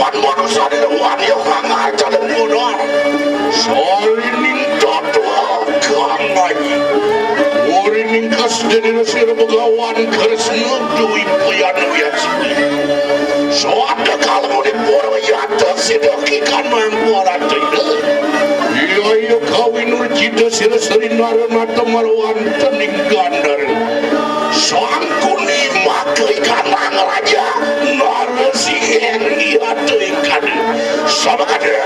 Wan manusia di luar yang ngaca dan bodoh. Solining totoh kamai. Orining kas dari nasir begawan keresnya dui pian biasa. So ada kalau di pura yata sedeki kan mangkuara tidak. Iya kawin urjida siri-siri naran mata maluan tening gandar. Sangkuni makai kanang raja narasi yang diatu ikan sama kada.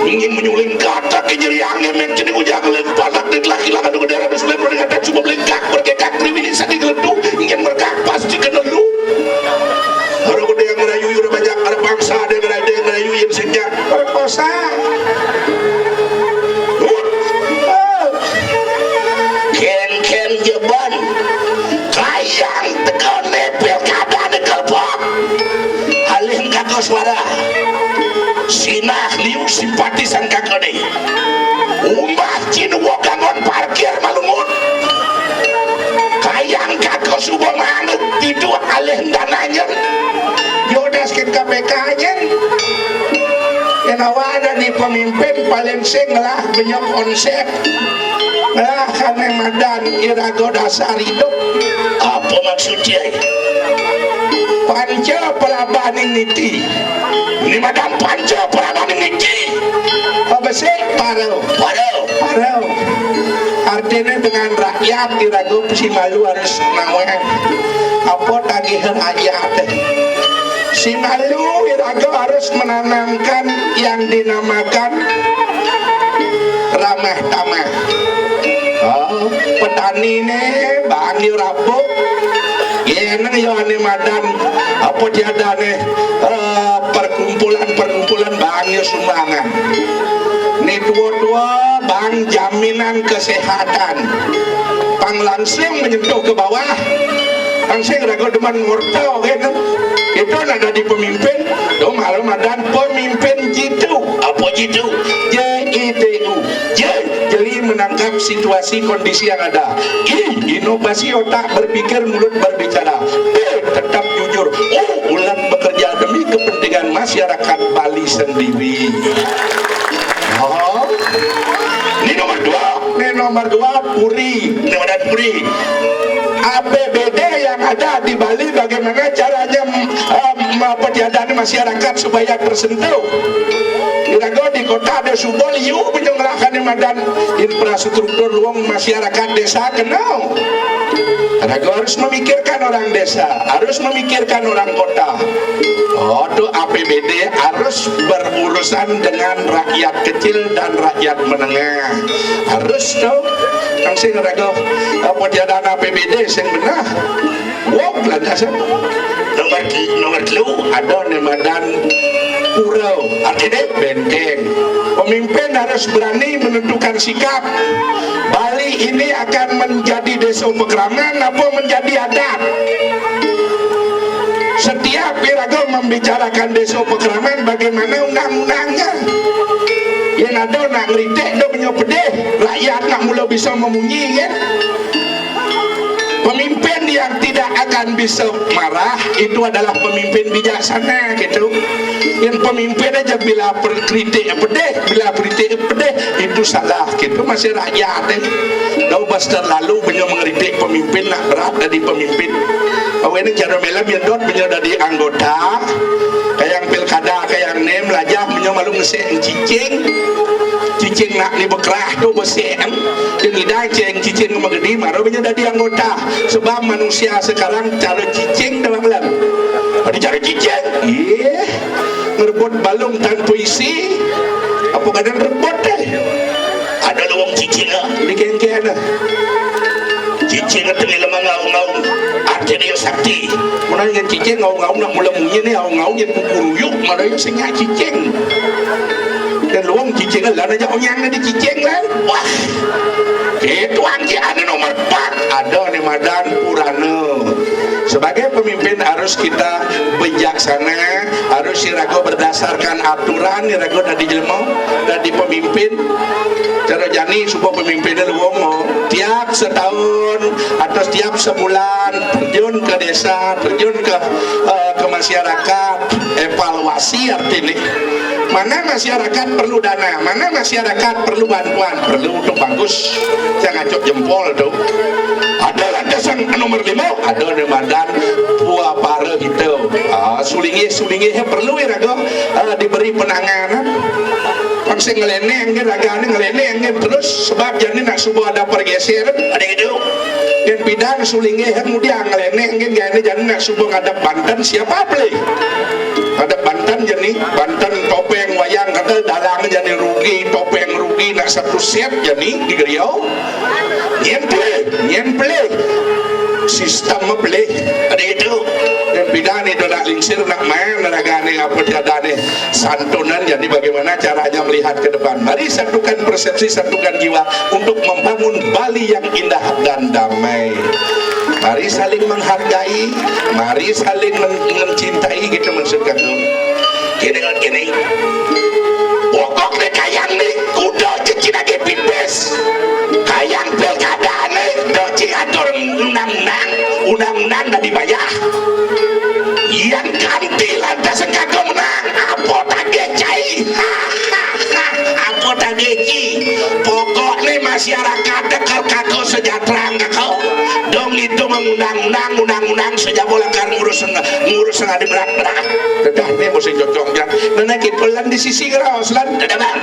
Ingin menyuling kata kejeriangnya menjadi ujang lempar dan laki-laki dengan darah dan selembur dengan tak cuma melengkak berkekak privilisi di geleduk ingin merkak pasti kena lu orang ada yang merayu ada banyak ada bangsa ada yang merayu yang sejak berkosa ken jeban kayang tekan nepel kada nekal pak halih kakak suara sinah liu simpatisan kakade umbah cinu wokangon parkir malungut kayang kakak subuh manut tidu alih dananya yodaskin KPK aja yang awada di pemimpin paling sing lah banyak konsep lah karena madan irago dasar hidup apa maksudnya panca pelabaning niti ini madan panca pelabaning niti apa sih parau artinya dengan rakyat irago si malu harus nawang apa tagih rakyat si malu irago harus menanamkan yang dinamakan ramah tamah petani ini bang rabu yang yohane madan apa tiada nih perkumpulan bangnya sumbangan nih tua bang jaminan kesehatan pang langsung menyentuh ke bawah langsung ragu deman ngurtau gitu itu ada di pemimpin do malu madan pemimpin jitu apa jitu JITU jadi menangkap situasi kondisi yang ada inovasi otak berpikir mulut berbicara tetap jujur ulat bekerja demi kepentingan masyarakat Bali sendiri ini nomor dua Puri APBD yang ada di Bali bagaimana caranya petiadaan masyarakat supaya tersentuh Irago di kota ada subol yu penyelenggarakan madan infrastruktur ruang masyarakat desa kenal Irago harus memikirkan orang desa harus memikirkan orang kota itu APBD harus berurusan dengan rakyat kecil dan rakyat menengah harus tuh kan sih Irago petiadaan APBD yang benar wow belanja nomor lu ada nemadan purau artinya benteng pemimpin harus berani menentukan sikap Bali ini akan menjadi desa pekraman apa menjadi adat setiap irago membicarakan desa pekraman bagaimana undang-undangnya yang ada nak ngeritik do penyopedeh rakyat nak mula bisa memunyi kan pemimpin yang tidak akan bisa marah itu adalah pemimpin bijaksana gitu yang pemimpin aja bila kritik pedeh bila kritik pedeh itu salah gitu masih rakyat dah bas terlalu banyak mengkritik pemimpin nak berat dari pemimpin ini cara mela biadot banyak dari anggota kayak pilkada kayak nem lajah banyak malu ngesek cicing cicing nak ni bekerah tu bersih yang hidang cicing magedi marah punya jadi anggota sebab manusia sekarang cara cicing dalam lalu ada cara cicing ngerebut balung tanpa isi apa kadang rebut ada luang cicing di kengkeng cicing tengah lemah ngaung-ngaung artinya sakti mana yang cicing ngaung-ngaung nak mula munyi ni ngaung-ngaung yang kukuruyuk mana yang senyak cicing dan luang cicing lah aja onyang di cicing lah wah itu anjing ada nomor 4 ada di Madan Purana sebagai pemimpin harus kita bijaksana harus sirago berdasarkan aturan sirago dari jelma dari pemimpin cara jani supaya pemimpinnya luang tiap setahun atau tiap sebulan terjun ke desa terjun ke masyarakat evaluasi artinya mana masyarakat perlu dana mana masyarakat perlu bantuan perlu untuk bagus jangan ngacok jempol tuh ada landasan nomor 5 ada di Madan Pua Pare itu sulingi perlu raga diberi penanganan bangsa ngeleneng raga ngeleneng terus sebab jadi nak subuh ada pergeseran ada itu dan bidang sulingi kemudian ngeleneng jadi nak subuh ada Banten siapa beli ada Banten jadi Banten topeng wayang kata dalang jadi rugi topeng rugi nak satu set jadi di Riau nyemple sistem beli ada itu dan bidang itu nak lingsir nak main neragane apa tiada nih santunan jadi bagaimana caranya melihat ke depan mari satukan persepsi satukan jiwa untuk membangun Bali yang indah dan damai mari saling menghargai mari saling mencintai gitu maksudkan gini pokok nih kayang nih kuda cici lagi pipis kayang pilkada nih doci atur undang-undang dah dibayar yang ganti lantas kagak menang apa tadi cai apa tadi pokok nih masyarakat dekal kagak sejahtera kagak dong itu mengundang-undang sejak bolakan ngurus nggak di berat-berat dah nih mesti cocok ya nana pelan di sisi keras lan ada bang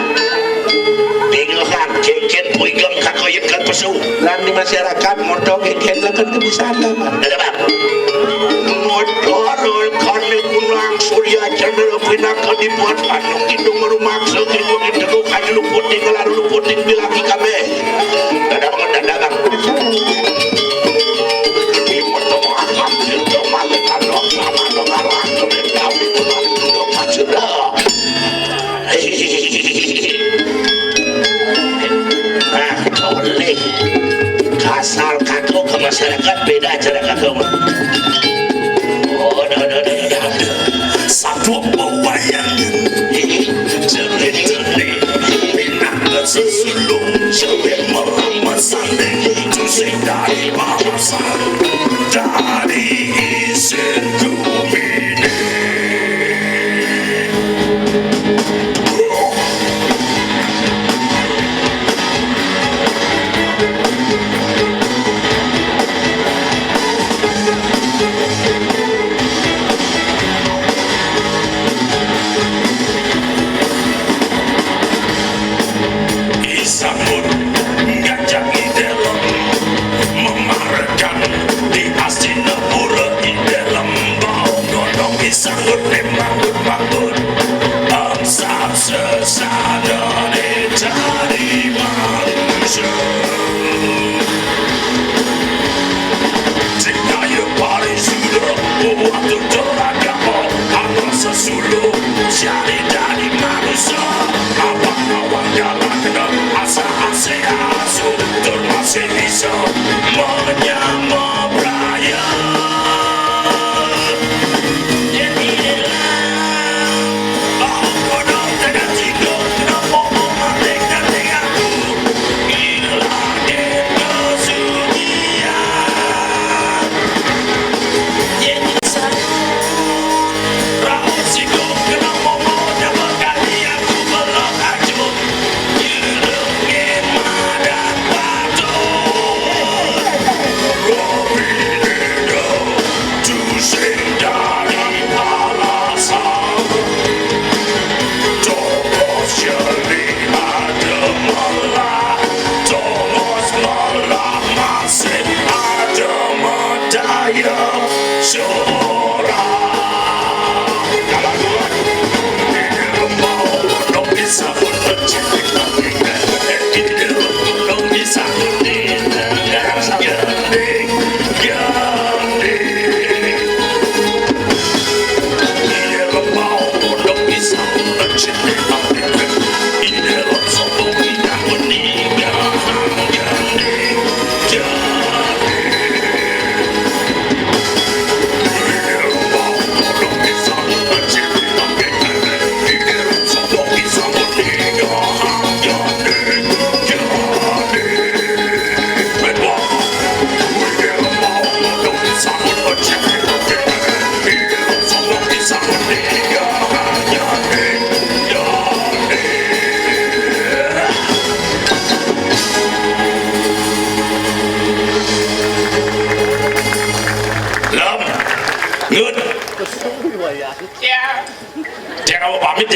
bingungan keken puigang kakoyet kan pesu lan di masyarakat motor keken lakukan kebiasaan lah ada bang motor kan kunang surya cendera pinaka dibuat panung hidung merumaksa kilu gitu kan lu puting lalu lu puting bilang ikabe ada bang kasar kakak ke masyarakat beda cara kakak satu pewayang jeli-jeli minat sesulung cewek memasanding tusing dari masan dari isin kumini sanggut manggut bangsa sesada dari manusia jika ia paling sudah waktu teraga atau sesulung cari dari manusia apa awal jalan kena asa-asa asu termasih bisa menyama beraya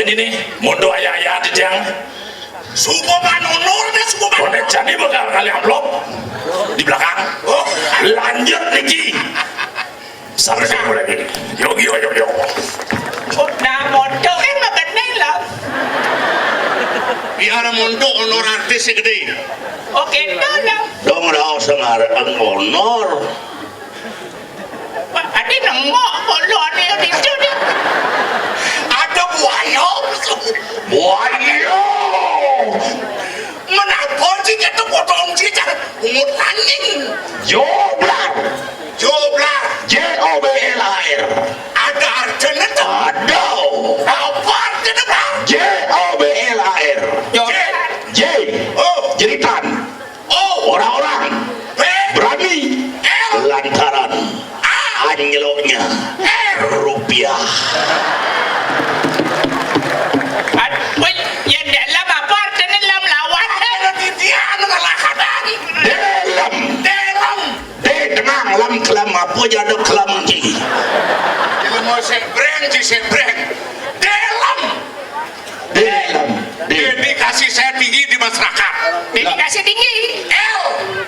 ini mondo ayah di jang Suboman honor deh Suboman. Bonet jadi bakal kali amplop di belakang. Oh, lanjut Niki. Sampai kamu lagi. Yo. Udah mondo kan makan lah. Biar mondo honor artis gede. Oke, tolong. Dong raw sangar ang honor. Adi nengok kalau ada yang itu nih. Ada buaya. Wayo. Menapa sih itu potong cicak umur anjing. Joblar. J-O-B-L-A-R. Ada artinya tuh. Ada. Apa artinya bang? J-O-B-L-A-R. J. Oh. Jeritan. Oh. Orang-orang B. berani L. lantaran anjloknya rupiah. Wait, yang dalam apa artinya dalam lawan? Ada di dia ngalah kadang. Dalam. D dengang lam kelam apa jadi kelam ji. Jadi mau sebreng. Dalam. Dedikasi saya tinggi di masyarakat. Dedikasi tinggi. L.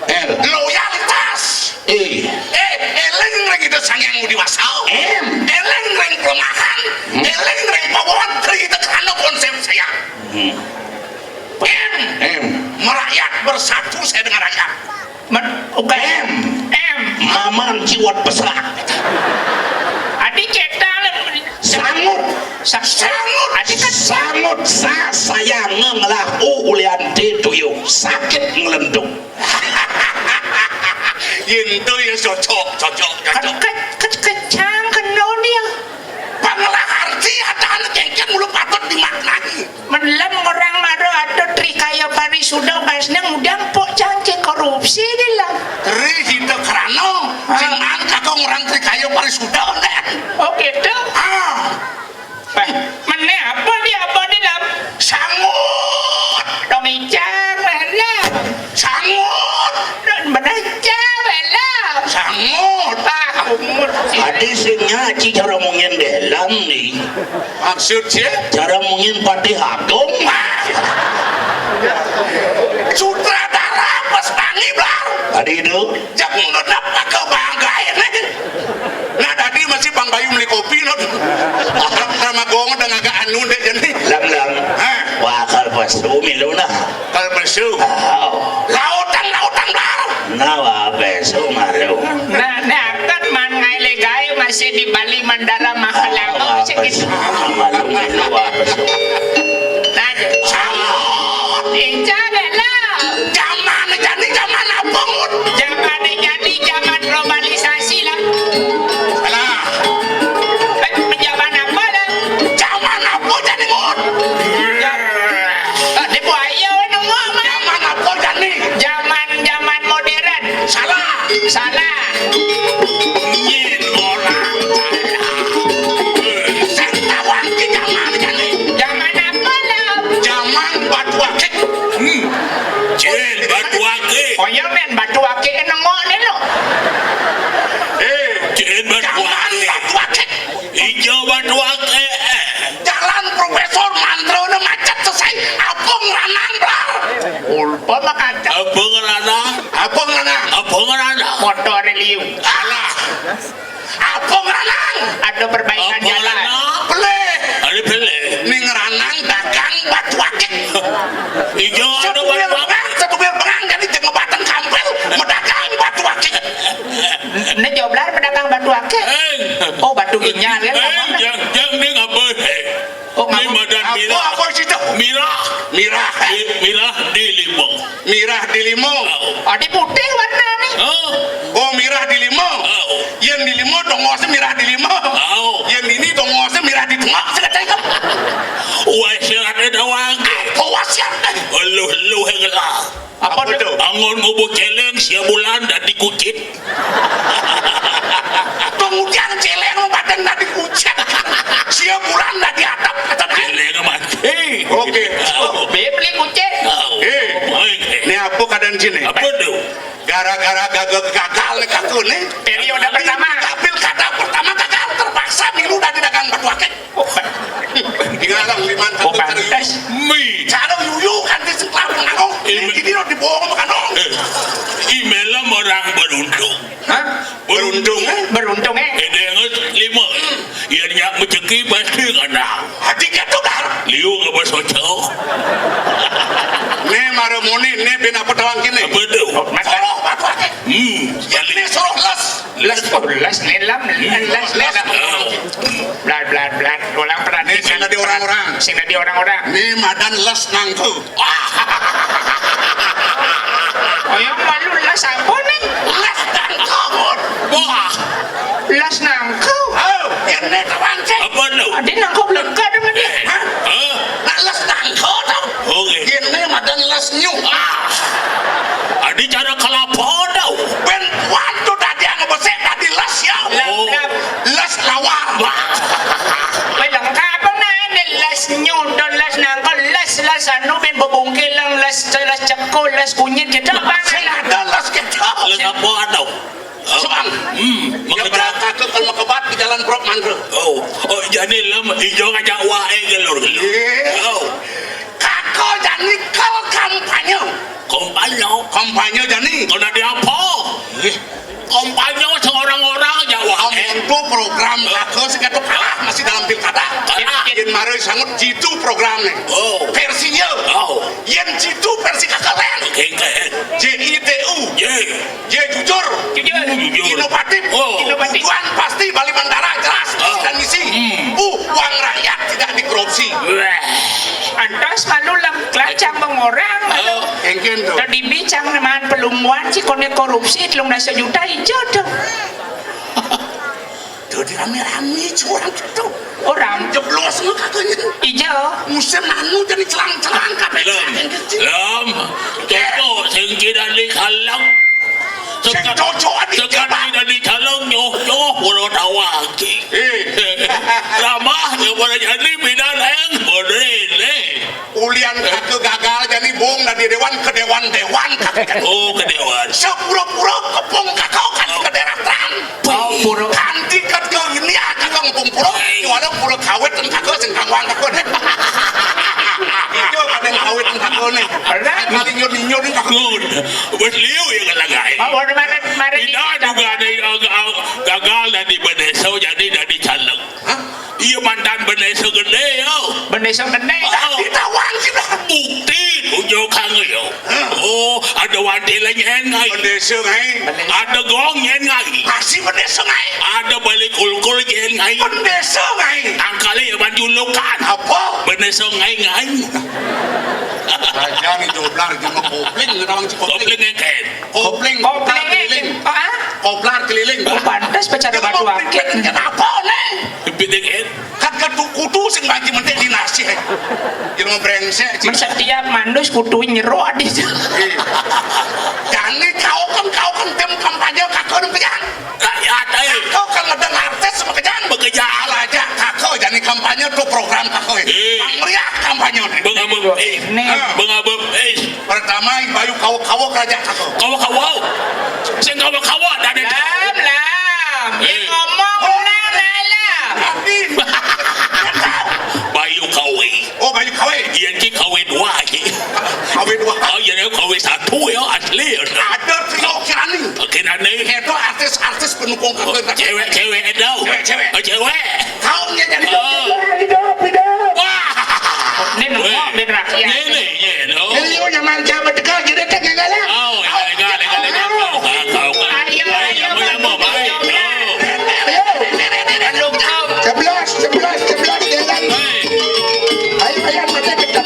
L. Loyalitas. Eleng lagi desang yang dewasa. M. Eleng reng pelemahan. Eleng reng pawon kita karena konsep saya. M. Merakyat bersatu saya dengan rakyat. M. Maman jiwat besar. Adik kita Sangut. Adik kan Sangut saya ngelah ulian tuyul sakit ngelenduk. Itu ya cocok. kecang kenal dia. Pangalah arti ada anak yang mulu patut dimaknai. Menem orang maro atau trikaya parisuda basnya ngudang pok janji korupsi dilang. Tri hita kerana sing angka kong orang trikaya parisuda kan. Oh gitu. Mana apa dia dalam Sangut. domicang lah. Sangut. Menajam lah. Sangut. Umur Adi singnya ci cara mungkin dalam nih. Maksudnya Cara mungkin pati hagung. sutradara pas tangi blar. Tadi itu Jak nodap ke banggain. Nah tadi masih Bang Bayu beli kopi not. Sama gong udah agak anu deh jadi. lam. Wah kalau pas milu nah. Kalau besu. Lautan blar. Nawa besu malu. Nah kan mangai legai masih di Bali Mandara Mahalango sedikit. Malu besu. Nah, jangan lah. Zaman apa mut? Jangan jadi zaman globalisasi lah. Alah, Zaman apa lah? zaman apa jadi mut? Di buaya nunggu mah. Zaman apa jadi? Zaman modern. Salah. Yin orang salah. Saya tahu ke zaman jadi. Zaman apa lah? Zaman batu akik. Jen batu akik. Oh ya men batu akik nunggu ni lo. Jen batu akik. Hijau batu akik. Jalan Profesor Mantro na macet selesai. Apung ranang blar. Ulpa makata. Apung ranang. Motor liu. Alah. Apung ranang. Ada perbaikan jalan. Peleh. Ning ranang dagang batu akik. Hijau Satu bir bengang jadi jeung batang kampel medagang batu akik. Ini joblar pedagang batu akik. Oh batu ginjal ya. Yang ni apa? Oh Ni badan Apa situ? Mirah di limo. Ada putih warna nih. Oh mirah di limo. Yang di limo dongose mirah di limo. Yang ini dongose mirah di tengah. Sekecil. Wasiat ada wang. Wasiat. Lu hengelah. Apa itu? Angon ngobo celeng sia bulan dan dikucit. Kemudian celeng badan tadi kucing. Sia bulan dah di atap kata Celeng mati. Oke. beli kucing. Ini apa keadaan sini? Apa tu? Gara-gara gagal nih. Periode pertama. Pilkada pertama gagal terpaksa milu dan dagang batu akik. Tinggalang liman Oh, kanto cara pantas. Mi. cara yuyu kan di sekolah ngangong. Ini lo dibohong sama kanong. Email orang beruntung. Hah? Beruntung Beruntung Ada yang 5. Yang nyak menceki pasti kena. Hatinya tuh dar. Liu ke basocok. Ne maremoni ne bina petawang kini. Apa tu? Soroh patwa ke. Ini soroh les. Les nelam les blat ulang Ini sing di orang-orang. sing di orang-orang Ni madan les nangku. oh yang malu les apa nih Les nangku. Wah. les nangkau Oh, ini tawang ke. Apa tu? ada nangkau lega dengan dia Hah? Hah? Nak les nangku tau. Okey. Ini madan les nyu. Ada cara kelapa tau. Ben waktu tadi yang ngebesek tadi les ya. lengkap Les lawar. lengkap na ini les nyundon les nangkau les anu ben bebungkil lang les cekul les kunyit kita Sing banget ada les kita. Les apa tau? Soang. Yang Mengejar. berangkat ke kebat di jalan Prok Mandre. Oh, jadi lam hijau ngajak wae gelur. Oh, Kakak jadi kal kampanye. kampanye jadi. kena di apa? Kampanye seorang-orang aja wae. Itu program kakak segitu kalah masih dalam pilkada. Kalah. Yang mari sangat jitu programnya. Oh. Versinya. Oh, Yang jitu versi kakak lain. keke. JITU. Ye. J jujur. jujur Inovatif. Oh. Inovatif. Tujuan pasti Bali Mandara jelas visi Oh. dan misi. Uang rakyat tidak dikorupsi. antas malu lang kelacang mengorang malu Engken tuh. tadi bincang naman pelumuan si kone korupsi telung nasa juta hijau tuh Jadi rame-rame curang gitu. orang Jeblos lu kakaknya. hijau Musim anu jadi celang-celang kabeh. Lam, toko sing kira di kalang. Sing cocok di Sekarang tidak di kalang nyoh pura tawaki. Ramah yang pada jadi bidang yang boleh. Ulian kakek gagal jadi bung dari dewan ke dewan kakek. Oh, kedewan. Sepura-pura kepung kakak kan ke daerah terang. oh puro Kanti ke ini kakak ngepung pura. Iwana pura kawit dan kakak sing kangwang kakak. Itu kadang kawit dan kakak nih. Kali nyur nih kakak. Ngun, buat liu yang kalagay. oh mana Tidak juga ada gagal dari Beneso jadi dari Caleg. Iya mantan Beneso gede yo. benesong gede Ditawang kita. Bukti ujo kangen yo. Oh, ada wanti lagi ngai. Pendesa ngai. Ada gong ngai. Masih pendesa ngai. Ada balik kulkul ngai. Pendesa ngai. Angkali yang banjulukan. Apa? Beneso ngai. Raja ni joblar jangan kopling orang Kopling ngeket. Kopling keliling. ah Koplar keliling. oh pantas pacar batu akik Kenapa nih? Pitik Kakak kudu sing banci mentek dinasti. Jangan brengsek. setiap mandus kudu nyero adi Jangan kau kan tim kampanye kakak udah kejang. rakyat Kau kan ngedeng artis sama kejang. Bekerja. Alah aja kakak jadi kampanye tuh program kakak. Meriah kampanye. Bengabep ini Bengabep Pertama bayu kau kerajaan kakak. Kawa-kawa. Sing kawa-kawa dari lam yang ngomong lam Bayu kawe. Oh bayu kawe. Yang ki kawe dua ki. Kawe dua. Oh, yang kawe satu ya asli. Ada trio kirani. Kirani. Itu artis-artis pendukung kakak. Cewek itu. Cewek. Oh, cewek. Kau nya jadi. Wah. ini nunggu di rakyat Ini. Liu yang manca bedekat jadi tak gagal. Oh, legal. Kau kan. Ayo. Baik. Sebelas jalan. Ayo bayar mata kita.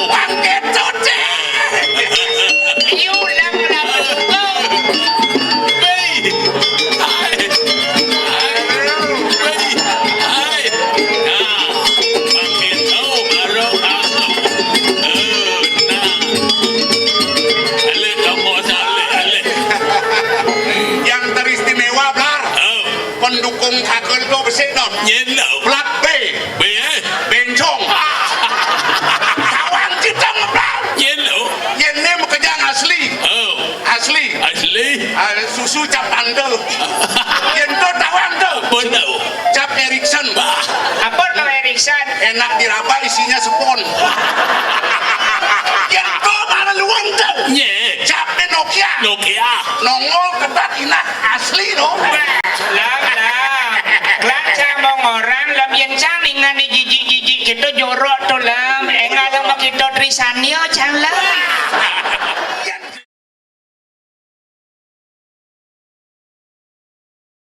Pakai cuci. you lam Yang teristimewa blar. Pendukung kakak itu besik non. Plat B. Bencong. Kawan kita ngeblar. Ini mekejang asli. Asli. Susu cap anda. Yang tu tawang tu enak diraba isinya spon. Yang kau mana luang tuh? Nye. Capek Nokia. Nokia. Nongol ketat inat asli no. Lam. Kelak mong orang lam yang caningan ni jijik kita jorok tu lam. Enggak lama kita trisanio cang lam.